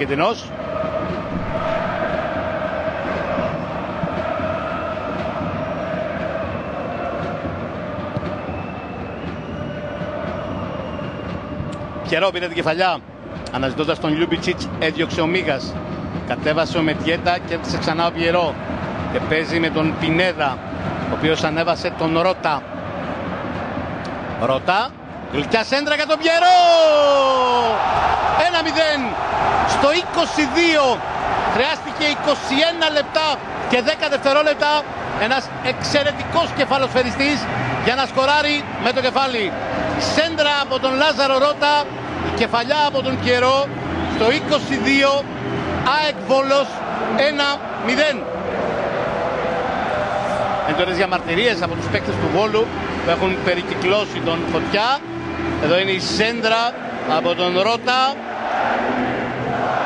Κιτινός. Πιερό πήρε την κεφαλιά. Αναζητώντας τον Λιούμπιτσιτς, έδιωξε ο Μίγας. Κατέβασε ο Μετιέτα και έπαιξε ξανά ο Πιερό. Και παίζει με τον Πινέδα, ο οποίος ανέβασε τον Ρώτα. Ρώτα, γλυκιά σέντρα για τον Πιερό! 1-0 στο 22. Χρειάστηκε 21 λεπτά και 10 δευτερόλεπτα. Ένας εξαιρετικός κεφαλοσφαιριστής για να σκοράρει με το κεφάλι. Σέντρα από τον Λάζαρο Ρώτα, η κεφαλιά από τον Πιερό στο 22. ΑΕΚ Βόλος 1-0. Έντονες διαμαρτυρίες από τους παίκτες του Βόλου που έχουν περικυκλώσει τον Φωτιά. Εδώ είναι η σέντρα από τον Ρώτα.